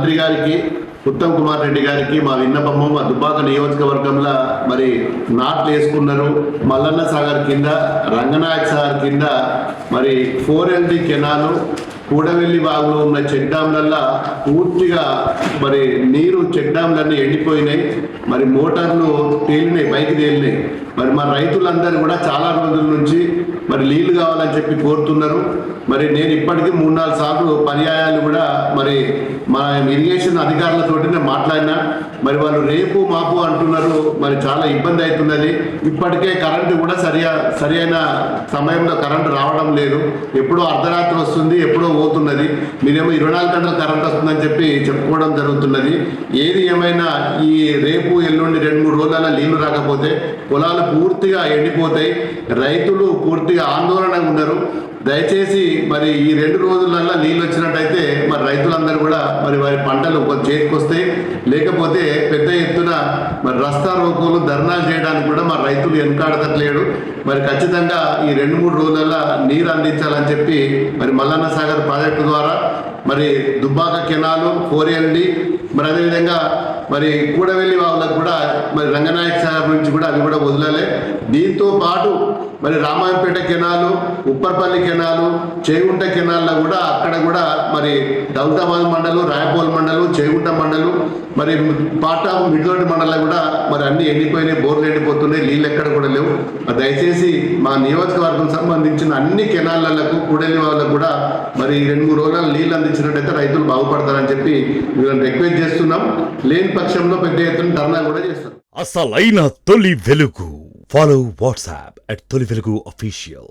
మంత్రి గారికి ఉత్తమ్ కుమార్ రెడ్డి గారికి మా విన్నపము మా దుబ్బాక నియోజకవర్గంలో మరి నాట్లు వేసుకున్నారు. మల్లన్న సాగర్ కింద, రంగనాయక సాగర్ కింద మరి 4LD కెనాలు కూడవెల్లి బాగులో ఉన్న చెక్ డ్యాంలల్లో పూర్తిగా మరి నీరు చెక్ డ్యాంలన్నీ ఎండిపోయినాయి. మరి మోటార్లు తేలినాయి, పైకి తేలినాయి. మరి మా రైతులందరూ కూడా చాలా రోజుల నుంచి మరి నీళ్లు కావాలని చెప్పి కోరుతున్నారు. మరి నేను ఇప్పటికీ 3-4 సార్లు పర్యాయాలు కూడా మరి మా ఇరిగేషన్ అధికారులతోటి నేను మాట్లాడినా. మరి వాళ్ళు రేపు మాపు అంటున్నారు. మరి చాలా ఇబ్బంది అవుతున్నది. ఇప్పటికే కరెంటు కూడా సరైన సమయంలో కరెంటు రావడం లేదు. ఎప్పుడో అర్ధరాత్రి వస్తుంది, ఎప్పుడో పోతున్నది. మీరేమో 24 గంటలు కరెంట్ వస్తుందని చెప్పి చెప్పుకోవడం జరుగుతున్నది. ఏది ఏమైనా ఈ రేపు ఎల్లుండి 2-3 రోజుల నీళ్లు రాకపోతే పొలాలు పూర్తిగా ఎండిపోతాయి. రైతులు పూర్తిగా ఆందోళనగా ఉన్నారు. దయచేసి మరి ఈ 2 రోజులలో నీళ్ళు వచ్చినట్టయితే మరి రైతులందరూ కూడా మరి వారి పంటలు చేతికి వస్తాయి. లేకపోతే పెద్ద ఎత్తున మరి రస్తా రోకోలు, ధర్నాలు చేయడానికి కూడా మరి రైతులు వెనుకాడతట్లేడు. మరి ఖచ్చితంగా ఈ 2-3 రోజులలో నీరు అందించాలని చెప్పి మరి మల్లన్న సాగర్ ప్రాజెక్టు ద్వారా మరి దుబ్బాక కెనాలు, 4LD, మరి అదేవిధంగా మరి కూడవెల్లి వాళ్ళకు కూడా మరి రంగనాయక సాగర్ నుంచి కూడా అవి కూడా వదలాలి. దీంతో పాటు మరి రామాయంపేట కెనాలు, ఉప్పర్పల్లి కెనాలు, చేగుంట కెనాల్లో కూడా అక్కడ కూడా మరి దౌలతాబాద్ మండలం, రాయపోల్ మండలం, చేగుంట మండలం, మరి పాట మిడ్లోటి మండలం కూడా మరి అన్ని ఎండిపోయినాయి, బోర్లు ఎండిపోతున్నాయి, నీళ్ళు ఎక్కడ కూడా లేవు. దయచేసి మా నియోజకవర్గం సంబంధించిన అన్ని కెనాళ్లకు, కూడలి వాళ్ళకు కూడా మరి 2-3 రోజులు నీళ్ళు అందించినట్టయితే రైతులు బాగుపడతారని చెప్పి వీళ్ళని రిక్వెస్ట్ చేస్తున్నాం. లేని పక్షంలో పెద్ద ఎత్తున ధర్నా కూడా చేస్తాం. అసలైన తొలి వెలుగు. ఫాలో వాట్సాప్ @తొలి వెలుగు official.